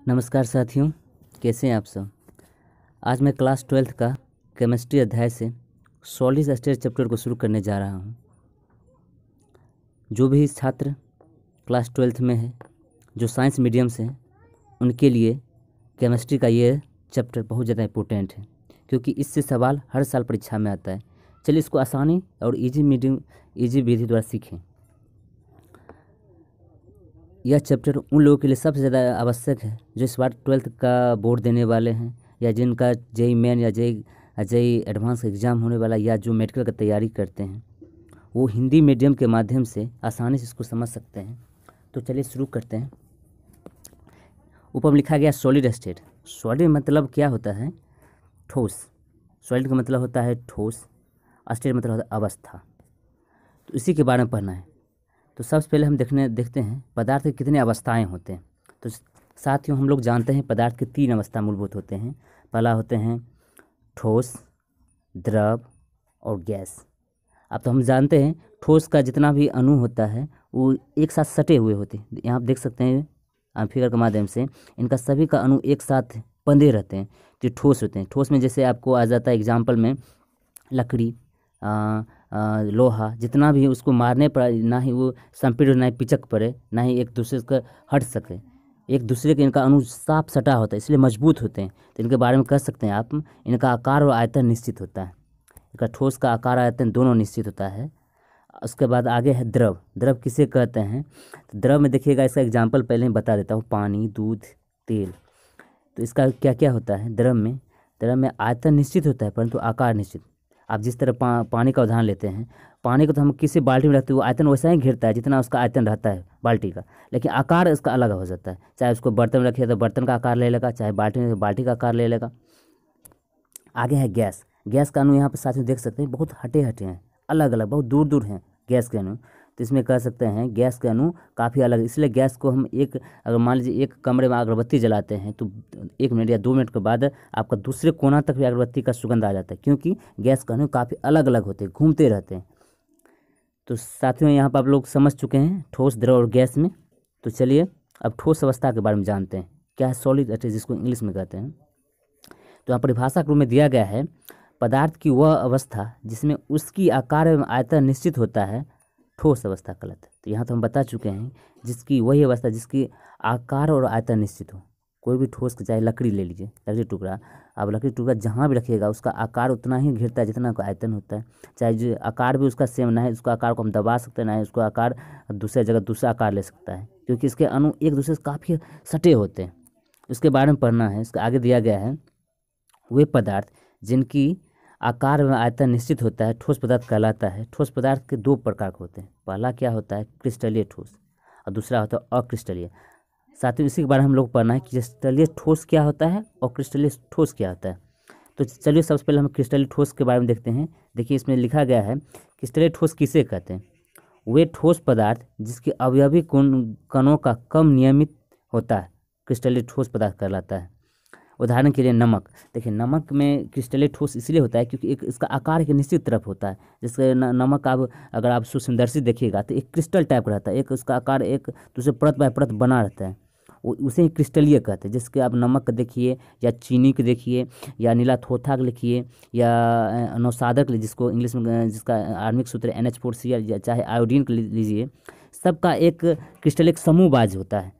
नमस्कार साथियों, कैसे हैं आप सब। आज मैं क्लास 12th का केमिस्ट्री अध्याय से सॉलिड स्टेट चैप्टर को शुरू करने जा रहा हूं। जो भी छात्र क्लास 12th में है, जो साइंस मीडियम से हैं, उनके लिए केमिस्ट्री का ये चैप्टर बहुत ज़्यादा इम्पोर्टेंट है, क्योंकि इससे सवाल हर साल परीक्षा में आता है। चलिए इसको आसानी और ईजी विधि द्वारा सीखें। यह चैप्टर उन लोगों के लिए सबसे ज़्यादा आवश्यक है जो इस बार 12th का बोर्ड देने वाले हैं, या जिनका जेई मेन या जेई एडवांस एग्ज़ाम होने वाला, या जो मेडिकल की तैयारी करते हैं, वो हिंदी मीडियम के माध्यम से आसानी से इसको समझ सकते हैं। तो चलिए शुरू करते हैं। ऊपर में लिखा गया सॉलिड स्टेट। सॉलिड मतलब क्या होता है? ठोस। सॉलिड का मतलब होता है ठोस, स्टेट मतलब होता है अवस्था। तो इसी के बारे में पढ़ना है। तो सबसे पहले हम देखते हैं पदार्थ की कितने अवस्थाएं होते हैं। तो साथियों, हम लोग जानते हैं पदार्थ के 3 अवस्था मूलभूत होते हैं। पहला होते हैं ठोस, द्रव और गैस। अब तो हम जानते हैं ठोस का जितना भी अणु होता है वो एक साथ सटे हुए होते हैं। यहाँ आप देख सकते हैं फिगर के माध्यम से, इनका सभी का अणु एक साथ बंधे रहते हैं, जो ठोस होते हैं। ठोस में जैसे आपको आ जाता है एग्जाम्पल में लकड़ी, लोहा, जितना भी उसको मारने पर ना ही वो संपीड़, ना ही पिचक पड़े, ना ही एक दूसरे से हट सके। एक दूसरे के इनका अणु साफ सटा होता है, इसलिए मजबूत होते हैं। तो इनके बारे में कह सकते हैं आप, इनका आकार और आयतन निश्चित होता है। इनका ठोस का आकार आयतन दोनों निश्चित होता है। उसके बाद आगे है द्रव। द्रव किसे कहते हैं? तो द्रव में देखिएगा, इसका एग्जाम्पल पहले ही बता देता हूँ। पानी, दूध, तेल। तो इसका क्या क्या होता है द्रव में? द्रव में आयतन निश्चित होता है परंतु आकार निश्चित। आप जिस तरह पानी का उदाहरण लेते हैं, पानी को तो हम किसी बाल्टी में रखते हैं, वो आयतन वैसा ही घेरता है जितना उसका आयतन रहता है बाल्टी का, लेकिन आकार इसका अलग हो जाता है। चाहे उसको बर्तन में रखिए तो बर्तन का आकार ले लेगा, चाहे बाल्टी में तो बाल्टी का आकार ले लेगा। आगे है गैस। गैस का अणु यहाँ पर साथ में देख सकते हैं, बहुत हटे हैं, अलग अलग, बहुत दूर दूर हैं गैस के अणु। तो इसमें कह सकते हैं गैस के अणु काफ़ी अलग, इसलिए गैस को हम अगर मान लीजिए एक कमरे में अगरबत्ती जलाते हैं तो 1 मिनट या 2 मिनट के बाद आपका दूसरे कोना तक भी अगरबत्ती का सुगंध आ जाता है, क्योंकि गैस के अणु काफ़ी अलग अलग होते हैं, घूमते रहते हैं। तो साथियों, यहाँ पर आप लोग समझ चुके हैं ठोस, द्रव और गैस में। तो चलिए अब ठोस अवस्था के बारे में जानते हैं। क्या है सॉलिड स्टेट, जिसको इंग्लिश में कहते हैं। तो यहाँ परिभाषा के रूप में दिया गया है, पदार्थ की वह अवस्था जिसमें उसकी आकार एवं आयतन निश्चित होता है, ठोस अवस्था कहलाता है। तो यहाँ तो हम बता चुके हैं, जिसकी वही अवस्था जिसकी आकार और आयतन निश्चित हो। कोई भी ठोस, चाहे लकड़ी ले लीजिए, लकड़ी टुकड़ा, आप लकड़ी टुकड़ा जहाँ भी रखिएगा उसका आकार उतना ही घेरता है जितना का आयतन होता है। चाहे जो आकार भी उसका सेम ना है, उसका आकार को हम दबा सकते हैं, ना है उसको आकार दूसरे जगह दूसरा आकार ले सकता है, क्योंकि इसके अणु एक दूसरे से काफ़ी सटे होते हैं। उसके बारे में पढ़ना है। इसका आगे दिया गया है, वे पदार्थ जिनकी आकार में आयतन निश्चित होता है ठोस पदार्थ कहलाता है। ठोस पदार्थ के 2 प्रकार के होते हैं। पहला क्या होता है? क्रिस्टलीय ठोस, और दूसरा होता है अक्रिस्टलीय। साथियों, इसी के बारे में हम लोग पढ़ना है कि क्रिस्टलीय ठोस क्या होता है और क्रिस्टलीय ठोस क्या होता है। तो चलिए सबसे पहले हम क्रिस्टलीय ठोस के बारे में देखते हैं। देखिए इसमें लिखा गया है, क्रिस्टलीय ठोस किसे कहते हैं? वे ठोस पदार्थ जिसके अवयवी कणों का कम नियमित होता है, क्रिस्टलीय ठोस पदार्थ कहलाता है। उदाहरण के लिए नमक। देखिए नमक में क्रिस्टलीय ठोस इसलिए होता है क्योंकि एक इसका आकार एक निश्चित तरफ होता है। जिससे नमक आप अगर आप सूक्ष्मदर्शी देखिएगा तो एक क्रिस्टल टाइप का रहता है, एक उसका आकार एक दूसरे परत बाय परत बना रहता है, उसे ही क्रिस्टलीय कहते हैं। जिसके आप नमक देखिए, या चीनी के देखिए, या नीला थोथा के लिखिए, या नौसादक जिसको इंग्लिश में जिसका आण्विक सूत्र NH4Cl, या चाहे आयोडीन के लीजिए, सबका एक क्रिस्टलिक समूहबाज होता है।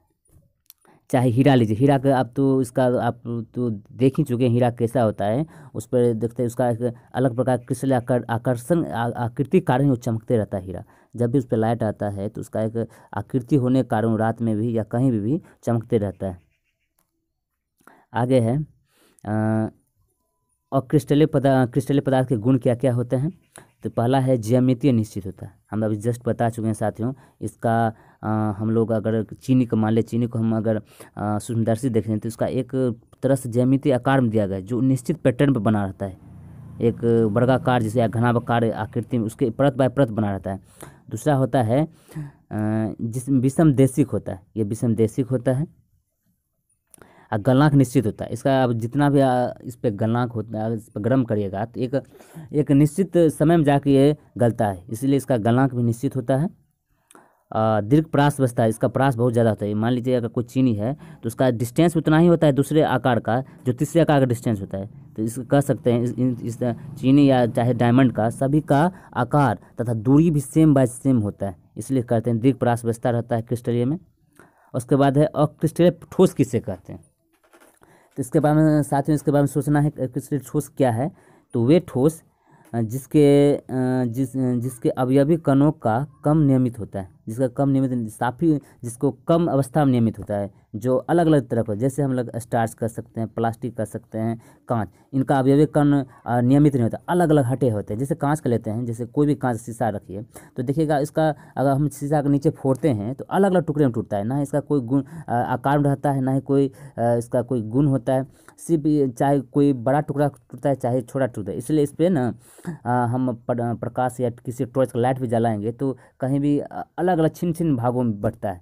चाहे हीरा लीजिए, हीरा का आप तो इसका आप तो देख ही चुके हैं हीरा कैसा होता है। उस पर देखते हैं उसका एक अलग प्रकार क्रिस्टल आकर्षण आकृति कारण वो चमकते रहता है हीरा। जब भी उस पर लाइट आता है तो उसका एक आकृति होने के कारण रात में भी या कहीं भी चमकते रहता है। आगे है और क्रिस्टलीय पदार्थ के गुण क्या क्या होते हैं। तो पहला है ज्यामितीय निश्चित होता है। हम अभी जस्ट बता चुके हैं साथियों। इसका हम लोग अगर चीनी को मान ले, चीनी को हम अगर सूक्ष्मदर्शी देखें तो इसका एक तरह से ज्यामितीय आकार में दिया गया है, जो निश्चित पैटर्न पर बना रहता है। एक वर्गाकार जैसे या घनाकार आकृति में उसके परत बाय परत बना रहता है। दूसरा होता है जिसमें विषमदेशिक होता है, ये विषमदेशिक होता है। गलनांक निश्चित होता है। इसका अब जितना भी इस पर गलनांक होता है, इस पर गर्म करिएगा तो एक निश्चित समय में जाके ये गलता है, इसलिए इसका गलनांक भी निश्चित होता है। दीर्घ परास बचता है, इसका परास बहुत ज़्यादा होता है। मान लीजिए अगर कोई चीनी है तो उसका डिस्टेंस उतना ही होता है दूसरे आकार का जो तीसरे आकार का डिस्टेंस होता है। तो इसको कह सकते हैं इस चीनी या चाहे डायमंड का सभी का आकार तथा दूरी भी सेम बाय सेम होता है, इसलिए कहते हैं दीर्घ परास बचता रहता है क्रिस्टलीय में। उसके बाद है अक्रिस्टलीय ठोस किसे कहते हैं। तो इसके बारे में साथियों इसके बारे में सोचना है क्रिस्टलीय ठोस क्या है। तो वे ठोस जिसके अवयवी कणों का कम नियमित होता है, जिसका कम नियमित साफी जिसको कम अवस्था में नियमित होता है, जो अलग अलग तरह पर, जैसे हम लोग स्टार्च कर सकते हैं, प्लास्टिक कर सकते हैं, कांच, इनका अवयवी कण नियमित नहीं होता, अलग अलग हटे होते हैं। जैसे कांच का लेते हैं, जैसे कोई भी कांच शीशा रखिए तो देखिएगा इसका अगर हम शीशा के नीचे फोड़ते हैं तो अलग अलग टुकड़े में टूटता है, ना इसका कोई गुण आकार में रहता है, ना ही कोई इसका कोई गुण होता है। सिर्फ चाहे कोई बड़ा टुकड़ा टूटता है चाहे छोटा टूटता है, इसलिए इस पर ना हम प्रकाश या किसी टॉर्च का लाइट भी जलाएंगे तो कहीं भी अलग अलग छिन्न छिन्न भागों में बंटता है।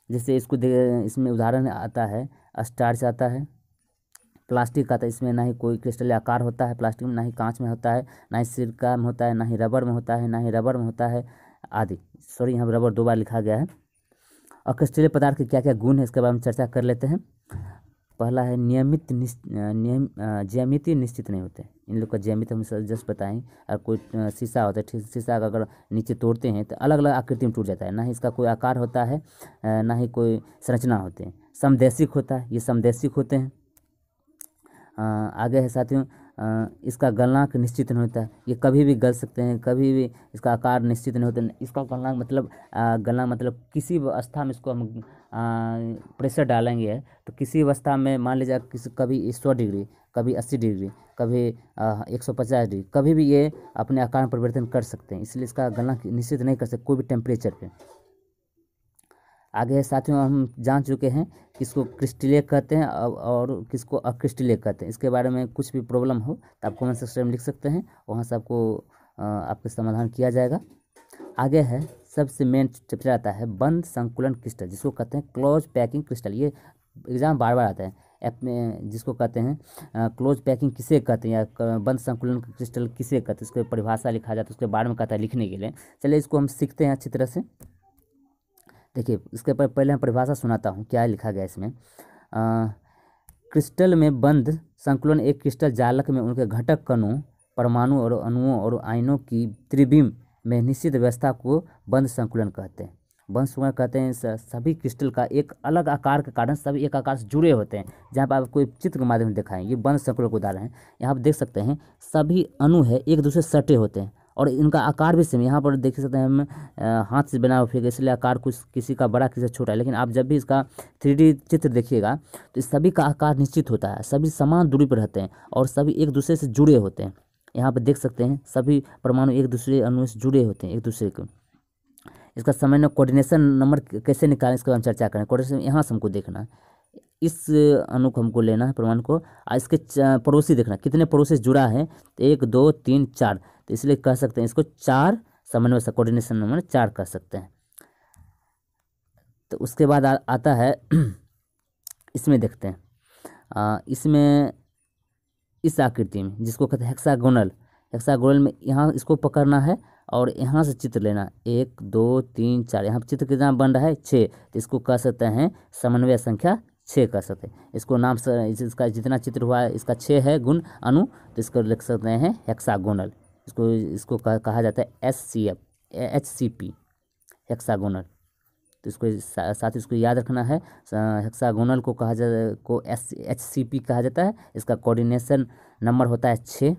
जैसे इसमें उदाहरण आता है स्टार्च आता है, प्लास्टिक का, तो इसमें ना ही कोई क्रिस्टल आकार होता है प्लास्टिक में, ना ही कांच में होता है, ना ही सिरका में होता है, ना ही रबर में होता है, ना ही रबर में होता है आदि। सॉरी यहाँ रबर 2 बार लिखा गया है। और क्रिस्टलीय पदार्थ के क्या क्या गुण है इसके बारे में चर्चा कर लेते हैं। पहला है ज्यामिति निश्चित नहीं होते, इन लोग का ज्यामिति हम जस्ट बताएं। और कोई शीशा होता है, ठीक, शीशा का अगर नीचे तोड़ते हैं तो अलग अलग आकृति में टूट जाता है, ना ही इसका कोई आकार होता है, ना ही कोई संरचना होते हैं। समदैशिक होता है, ये समदैशिक होते हैं। आगे है साथियों इसका गलनांक निश्चित नहीं होता है, ये कभी भी गल सकते हैं, कभी भी इसका आकार निश्चित नहीं होता। इसका गलनांक मतलब गलनांक मतलब किसी अवस्था में इसको हम प्रेशर डालेंगे तो किसी अवस्था में मान लीजिए कभी 100 डिग्री, कभी 80 डिग्री, कभी 150 डिग्री, कभी भी ये अपने आकार में परिवर्तन कर सकते हैं, इसलिए इसका गलनांक निश्चित नहीं कर सकते कोई भी टेम्परेचर पे। आगे साथियों हम जान चुके हैं किसको क्रिस्टलीय कहते हैं और किसको अक्रिस्टलीय कहते हैं। इसके बारे में कुछ भी प्रॉब्लम हो तो आप कमेंट सेक्शन में लिख सकते हैं, वहाँ से आपको आपका समाधान किया जाएगा। आगे है सबसे मेन चैप्टर आता है बंद संकुलन क्रिस्टल, जिसको कहते हैं क्लोज पैकिंग क्रिस्टल। ये एग्जाम बार बार आता है ऐप में, जिसको कहते हैं क्लोज पैकिंग किसे कहते हैं या बंद संकुलन क्रिस्टल किसे कहते हैं, इसको परिभाषा लिखा जाता है, उसके बारे में कहता है लिखने के लिए। चलिए इसको हम सीखते हैं अच्छी तरह से। देखिए इसके पहले मैं परिभाषा सुनाता हूँ क्या लिखा गया इसमें। क्रिस्टल में बंद संकुलन एक क्रिस्टल जालक में उनके घटक कणों, परमाणु और अणुओं और आयनों की त्रिविम में निश्चित व्यवस्था को बंद संकुलन कहते हैं। बंद संकुलन कहते हैं सभी क्रिस्टल का एक अलग आकार के कारण सभी एक आकार से जुड़े होते हैं। जहाँ पर आप कोई चित्र के माध्यम से दिखाएं, ये बंद संकुलन का उदाहरण है। यहाँ पर देख सकते हैं सभी अणु है एक दूसरे से सटे होते हैं और इनका आकार भी सेम। यहाँ पर देख सकते हैं हम हाथ से बना हुआ फिगर, इसलिए आकार कुछ किसी का बड़ा किसी का छोटा है, लेकिन आप जब भी इसका 3D चित्र देखिएगा तो सभी का आकार निश्चित होता है, सभी समान दूरी पर रहते हैं और सभी एक दूसरे से जुड़े होते हैं। यहाँ पर देख सकते हैं सभी परमाणु एक दूसरे अणु से जुड़े होते हैं एक दूसरे को। इसका समय कोऑर्डिनेशन नंबर कैसे निकालें इसके बारे में चर्चा करें। कोऑर्डिनेशन यहाँ से हमको देखना है, इस अणु को हमको लेना है परमाणु को, और इसके पड़ोसी देखना कितने पड़ोसी से जुड़ा है, 1 2 3 4, तो इसलिए कह सकते हैं इसको 4 समन्वय से कोऑर्डिनेशन नंबर 4 कह सकते हैं। तो उसके बाद आता है इसमें देखते हैं इसमें इस आकृति में जिसको कहते हैं हेक्सागोनल। हेक्सागोनल में यहाँ इसको पकड़ना है और यहाँ से चित्र लेना 1 2 3 4, यहाँ चित्र कितना बन रहा है 6, तो इसको कह सकते हैं समन्वय संख्या 6 कह सकते हैं। इसको नाम से इसका जितना चित्र हुआ है इसका 6 है गुण अणु, तो इसको लिख सकते हैं हेक्सागोनल। इसको कहा जाता है HCP हेक्सागोनल। तो इसको साथ ही इसको याद रखना है, हेक्सागोनल को HCP कहा जाता है। इसका कोऑर्डिनेशन नंबर होता है 6।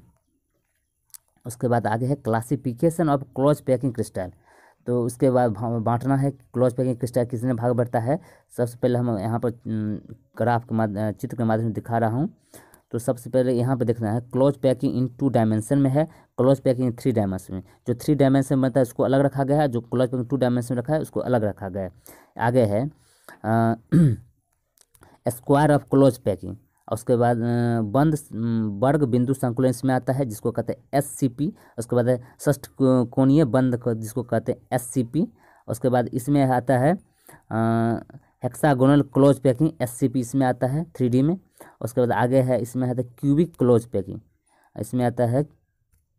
उसके बाद आगे है classification of close packing crystal. तो उसके बाद बांटना है क्लोज पैकिंग क्रिस्टल कितने भाग बढ़ता है। सबसे पहले हम यहाँ पर ग्राफ के चित्र के माध्यम से दिखा रहा हूँ। तो सबसे पहले यहाँ पे देखना है क्लोज पैकिंग इन 2 डायमेंशन में है, क्लोज पैकिंग 3 डायमेंशन में। जो 3 डायमेंशन में बनता है उसको अलग रखा गया है, जो क्लोज पैकिंग 2 डायमेंशन में रखा है उसको अलग रखा गया है। आगे है स्क्वायर ऑफ क्लोज पैकिंग, और उसके बाद बंद वर्ग बिंदु संकुलन इसमें आता है जिसको कहते हैं SCP। उसके बाद है षष्ठ कोणीय बंद जिसको कहते हैं SCP। उसके बाद इसमें आता है हेक्सागोनल क्लोज पैकिंग SCP इसमें आता है 3D में। उसके बाद आगे है इसमें आता है क्यूबिक क्लोज पैकिंग, इसमें आता है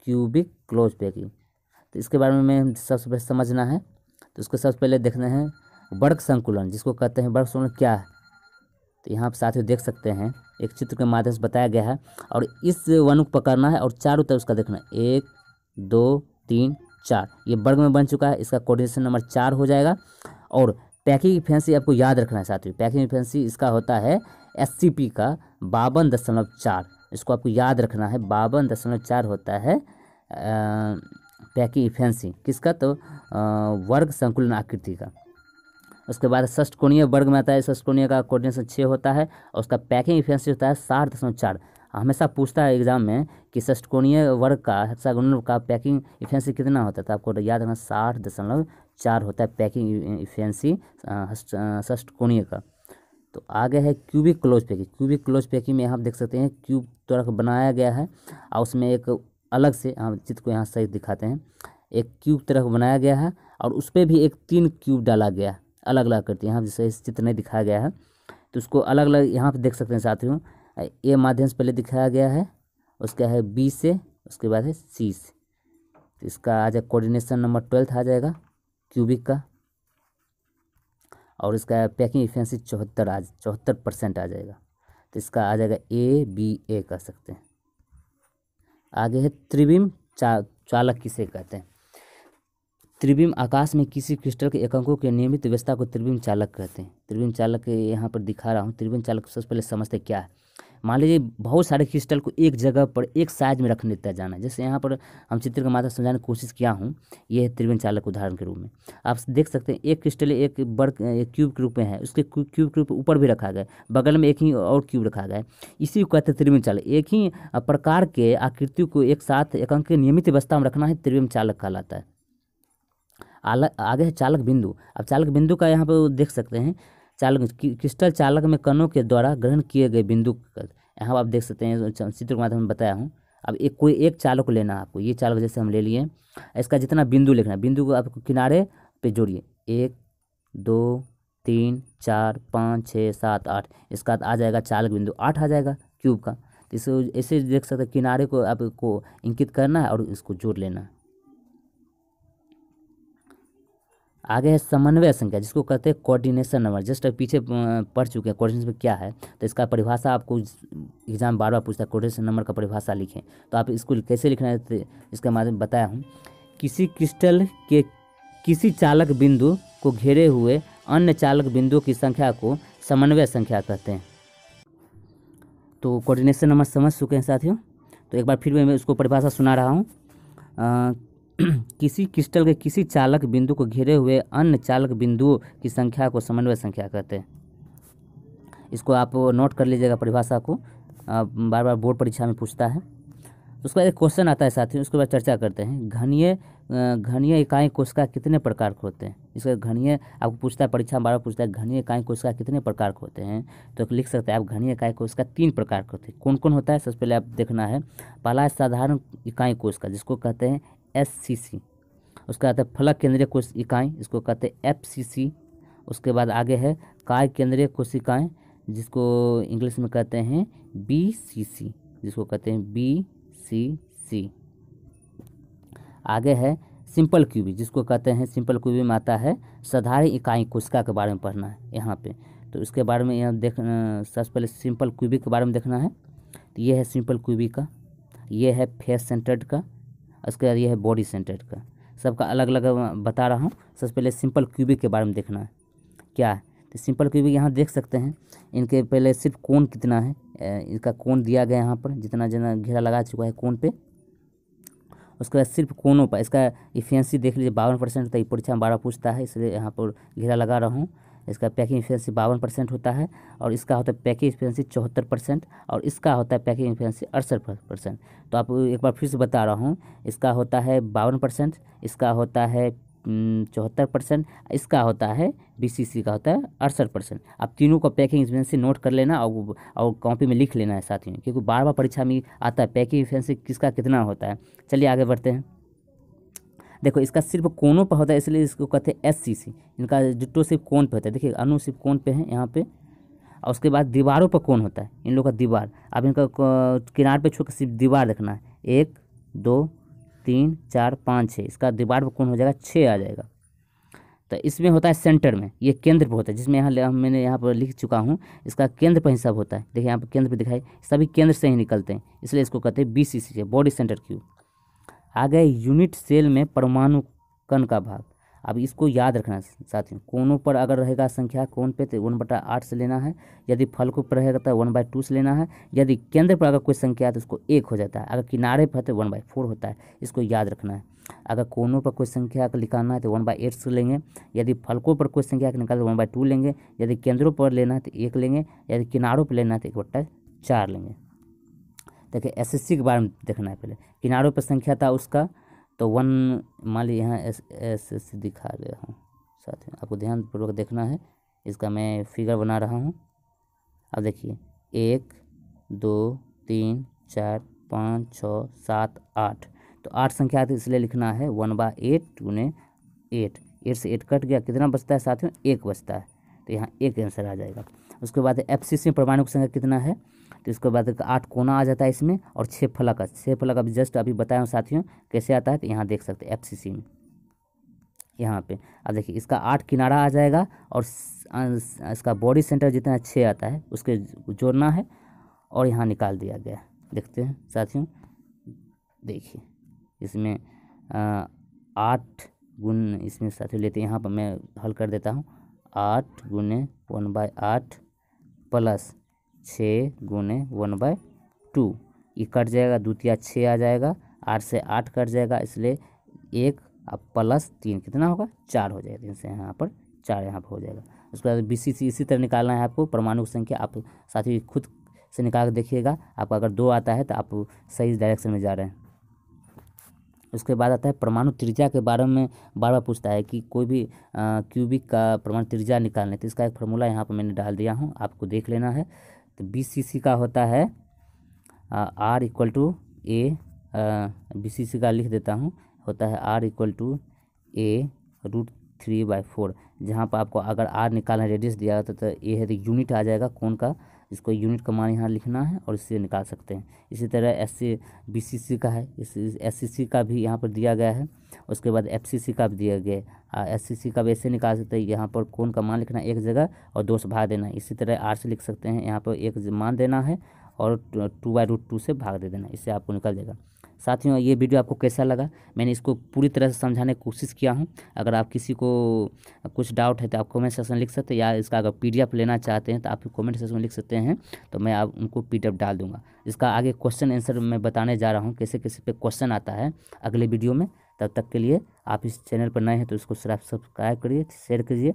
क्यूबिक क्लोज पैकिंग। तो इसके बारे में सबसे पहले समझना है। तो उसको सबसे पहले देखना है वर्ग संकुलन, जिसको कहते हैं वर्ग संकुलन क्या है। तो यहाँ पर साथियों देख सकते हैं एक चित्र के माध्यम से बताया गया है, और इस वन को पकड़ना है और चारों तरफ उसका देखना है 1 2 3 4, ये वर्ग में बन चुका है, इसका कोऑर्डिनेशन नंबर 4 हो जाएगा। और पैकिंग इफिशिएंसी आपको याद रखना है साथियों, पैकिंग इफिशिएंसी इसका होता है SCP का 52.4, इसको आपको याद रखना है, 52.4 होता है पैकिंग इफिशिएंसी किसका, तो वर्ग संकुलन आकृति का। उसके बाद षष्ठकोणीय वर्ग में आता है, षष्ठकोणीय का कोऑर्डिनेशन 6 होता है और उसका पैकिंग इफिशिएंसी होता है 60.4। हमेशा पूछता है एग्जाम में कि षष्ठकोणीय वर्ग का हेक्सागोनल का पैकिंग इफिशिएंसी कितना होता है, तो आपको याद रखना 60.4 होता है पैकिंग इफिशिएंसी षष्ठकोणीय का। तो आगे है cubic close packing. Cubic close packing में आप देख सकते हैं क्यूब तरह बनाया गया है और उसमें एक अलग से, हम चित्र को यहाँ सही दिखाते हैं, एक क्यूब तरह बनाया गया है और उस पर भी एक 3 क्यूब डाला गया है, अलग अलग करती है। यहाँ जैसे इस चित्र नहीं दिखाया गया है तो उसको अलग अलग यहाँ पे देख सकते हैं साथियों। ए माध्यम से पहले दिखाया गया है, उसका है B से, उसके बाद है C से। तो इसका आ जाएगा कोऑर्डिनेशन नंबर 12 आ जाएगा क्यूबिक का, और इसका पैकिंग इफिशिएंसी 74% आ जाएगा। तो इसका आ जाएगा ABA कर सकते हैं। आगे है त्रिविम चालक किसे कहते हैं। त्रिविम आकाश में किसी क्रिस्टल के एककों के नियमित व्यवस्था को त्रिविम चालक कहते हैं। त्रिविम चालक यहाँ पर दिखा रहा हूँ। त्रिविम चालक सबसे पहले समझते क्या है। मान लीजिए बहुत सारे क्रिस्टल को एक जगह पर एक साइज में रखने देता जाना है, जैसे यहाँ पर हम चित्र के माध्यम से समझाने की कोशिश किया हूँ। ये है त्रिविम चालक उदाहरण के रूप में आप देख सकते हैं। एक क्रिस्टल एक वर्ग क्यूब के रूप में है, उसके क्यूब के ऊपर भी रखा गया, बगल में एक ही और क्यूब रखा गया है, इसी को कहते हैं त्रिविम चालक। एक ही प्रकार के आकृतियों को एक साथ एकांक के नियमित अवस्था में रखना है त्रिविम चालक कहलाता है। आगे है चालक बिंदु। अब चालक बिंदु का यहाँ पर देख सकते हैं, चालक क्रिस्टल चालक में कणों के द्वारा ग्रहण किए गए बिंदु, यहाँ आप देख सकते हैं चित्र के माध्यम में बताया हूँ। अब कोई एक चालक को लेना है आपको, ये चालक जैसे हम ले लिए, इसका जितना बिंदु लिखना है, बिंदु को आपको किनारे पे जोड़िए, 1 2 3 4 5 6 7 8, इसका आ जाएगा चालक बिंदु 8 आ जाएगा क्यूब का। तो इसे ऐसे देख सकते हैं, किनारे को आपको इंकित करना है और इसको जोड़ लेना है। आगे है समन्वय संख्या, जिसको कहते हैं कोऑर्डिनेशन नंबर। जस्ट पीछे पढ़ चुके हैं कोऑर्डिनेशन क्या है, तो इसका परिभाषा आपको एग्जाम बार बार पूछता है, कोऑर्डिनेशन नंबर का परिभाषा लिखें। तो आप इसको कैसे लिखना है, तो इसका माध्यम बताया हूँ। किसी क्रिस्टल के किसी चालक बिंदु को घेरे हुए अन्य चालक बिंदुओं की संख्या को समन्वय संख्या कहते हैं। तो कोऑर्डिनेशन नंबर समझ चुके हैं साथियों। तो एक बार फिर मैं उसको परिभाषा सुना रहा हूँ। किसी क्रिस्टल के किसी चालक बिंदु को घेरे हुए अन्य चालक बिंदुओं की संख्या को समन्वय संख्या कहते हैं। इसको आप नोट कर लीजिएगा परिभाषा को, बार बार बोर्ड परीक्षा में पूछता है। उसके बाद एक क्वेश्चन आता है साथियों, उसके बाद चर्चा करते हैं। घनीय इकाई कोशिका कितने प्रकार के होते हैं। इसका घनीय आपको पूछता है, परीक्षा में बार बार पूछता है घनीय इकाई कोशिका कितने प्रकार के होते हैं। तो लिख सकते हैं आप, घनीय इकाई कोशिका 3 प्रकार के होते हैं। कौन कौन होता है, सबसे पहले आप देखना है। पहला है साधारण इकाई कोशिका, जिसको कहते हैं SCC। उसके बाद है फलक केंद्रीय कोश इकाई, इसको कहते हैं FCC। उसके बाद आगे है काय केंद्रीय कोशिकाएं, जिसको इंग्लिश में कहते हैं BCC, जिसको कहते हैं BCC। आगे है सिंपल क्यूबी, जिसको कहते हैं, सिंपल क्यूबी में आता है साधारण इकाई कोशिका के बारे में पढ़ना है यहाँ पे। तो इसके बारे में यहाँ देखना, सबसे पहले सिंपल क्यूबी के बारे में देखना है। तो ये है सिंपल क्यूबी का, ये है फेस सेंटर्ड का, उसके बाद ये है बॉडी सेंटर्ड का। सबका अलग अलग बता रहा हूँ। सबसे पहले सिंपल क्यूबिक के बारे में देखना है क्या है। तो सिंपल क्यूबिक यहाँ देख सकते हैं, इनके पहले सिर्फ कोण कितना है, इनका कोण दिया गया यहाँ पर, जितना जना घेरा लगा चुका है कोण पे। उसके बाद सिर्फ कोनों पर इसका इफिशिएंसी देख लीजिए 52%। तो परीक्षा में 12 पूछता है, इसलिए यहाँ पर घेरा लगा रहा हूँ। इसका पैकिंग इफिशिएंसी 52% होता है, और इसका होता है पैकिंग इफिशिएंसी 74%, और इसका होता है पैकिंग इफिशिएंसी 68%। तो आप एक बार फिर से बता रहा हूँ, इसका होता है 52%, इसका होता है 74%, इसका होता है BCC का होता है 68%। आप तीनों का पैकिंग इफिशिएंसी नोट कर लेना और कॉपी में लिख लेना है साथियों, क्योंकि बार बार परीक्षा में आता है पैकिंग इफिशिएंसी किसका कितना होता है। चलिए आगे बढ़ते हैं। देखो, इसका सिर्फ कोनों पर होता है, इसलिए इसको कहते हैं SCC। इनका डिट्टो सिर्फ कोन पे होता है, देखिए अणु सिर्फ कोन पे है यहाँ पे। और उसके बाद दीवारों पर कोन होता है इन लोगों का दीवार। अब इनका किनार पे छू के सिर्फ दीवार देखना है, 1 2 3 4 5 6, इसका दीवार पर कोन हो जाएगा 6 आ जाएगा। तो इसमें होता है सेंटर में, ये केंद्र पर होता है, जिसमें यहाँ मैंने यहाँ पर लिख चुका हूँ, इसका केंद्र पर हिसाब होता है। देखिए यहाँ पर केंद्र पर दिखाई, सभी केंद्र से ही निकलते हैं, इसलिए इसको कहते हैं BCC, बॉडी सेंटर क्यूब। आ गए यूनिट सेल में परमाणु कण का भाग। अब इसको याद रखना साथियों, कोनों पर अगर रहेगा संख्या कोण पे तो 1/8 से लेना है, यदि फलकों पर रहेगा तो 1/2 से लेना है, यदि केंद्र पर अगर कोई संख्या है तो उसको 1 हो जाता है, अगर किनारे पर है तो 1/4 होता है, इसको याद रखना है। अगर कोनों पर कोई संख्या को निकालना है तो 1/8 से लेंगे, यदि फलकों पर कोई संख्या निकाल तो 1/2 लेंगे, यदि केंद्रों पर लेना है तो 1 लेंगे, यदि किनारों पर लेना है तो 1/4 लेंगे। देखिए SSC के बारे में देखना है। पहले किनारों पर संख्या था उसका तो 1, मान लीजिए यहाँ SSC दिखा गया हूँ साथियों, आपको ध्यानपूर्वक देखना है, इसका मैं फिगर बना रहा हूँ। अब देखिए 1 2 3 4 5 6 7 8, तो 8 संख्या थी इसलिए लिखना है 1/8 गुने 8, 8 से 8 कट गया, कितना बचता है साथियों, 1 बचता है, तो यहाँ 1 आंसर आ जाएगा। उसके बाद FCC में परमाणु की संख्या कितना है, तो इसके बाद 8 कोना आ जाता है इसमें, और 6 फलक, 6 फलक अभी जस्ट अभी बताया हूँ साथियों कैसे आता है, तो यहाँ देख सकते हैं FCC में यहाँ पे। अब देखिए इसका 8 किनारा आ जाएगा, और इसका बॉडी सेंटर जितना 6 आता है उसके जोड़ना है, और यहाँ निकाल दिया गया। देखते हैं साथियों, देखिए इसमें 8 गुण, इसमें साथियों लेते हैं, यहाँ पर मैं हल कर देता हूँ, 8 गुने 1/8 प्लस 6 गुने 1/2, ये कट जाएगा, द्वितीय 6 आ जाएगा, 8 से 8 कट जाएगा, इसलिए 1 अब प्लस 3 कितना होगा, 4 हो जाएगा, इससे यहाँ पर 4 यहाँ पर हो जाएगा। उसके बाद BCC इसी तरह निकालना है आपको, परमाणु संख्या आप साथ ही खुद से निकाल कर देखिएगा, आपको अगर 2 आता है तो आप सही डायरेक्शन में जा रहे हैं। उसके बाद आता है परमाणु त्रिज्या के बारे में बार बार पूछता है कि कोई भी क्यूबिक का परमाणु त्रिज्या निकालने, तो इसका एक फार्मूला यहाँ पर मैंने डाल दिया हूँ, आपको देख लेना है। तो BCC का होता है R = A, BCC का लिख देता हूँ, होता है R = A √3/4, जहाँ पर आपको अगर R निकालना रेडियस दिया होता तो A है तो यूनिट आ जाएगा कोण का, इसको यूनिट का मान यहाँ लिखना है और इससे निकाल सकते हैं। इसी तरह BCC का है, इस SCC का भी यहाँ पर दिया गया है, उसके बाद FCC का भी दिया गया है। SCC का भी ऐसे निकाल सकते हैं, यहाँ पर कोण का मान लिखना है एक जगह और 2 से भाग देना है। इसी तरह R से लिख सकते हैं, यहाँ पर एक मान देना है और 2/√2 से भाग दे देना, इससे आपको निकल जाएगा। साथियों ये वीडियो आपको कैसा लगा, मैंने इसको पूरी तरह से समझाने की कोशिश किया हूँ। अगर आप किसी को कुछ डाउट है तो आप कमेंट सेक्शन में लिख सकते हैं, या इसका अगर PDF लेना चाहते हैं तो आप कमेंट सेक्शन में लिख सकते हैं, तो मैं आप उनको PDF डाल दूंगा। इसका आगे क्वेश्चन आंसर मैं बताने जा रहा हूँ, कैसे कैसे पे क्वेश्चन आता है अगले वीडियो में। तब तक के लिए आप इस चैनल पर नए हैं तो इसको सब्सक्राइब करिए, शेयर कीजिए,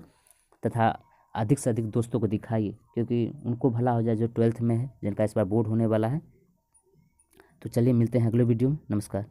तथा अधिक से अधिक दोस्तों को दिखाइए, क्योंकि उनको भला हो जाए जो 12th में है, जिनका इस बार बोर्ड होने वाला है। तो चलिए मिलते हैं अगले वीडियो में, नमस्कार।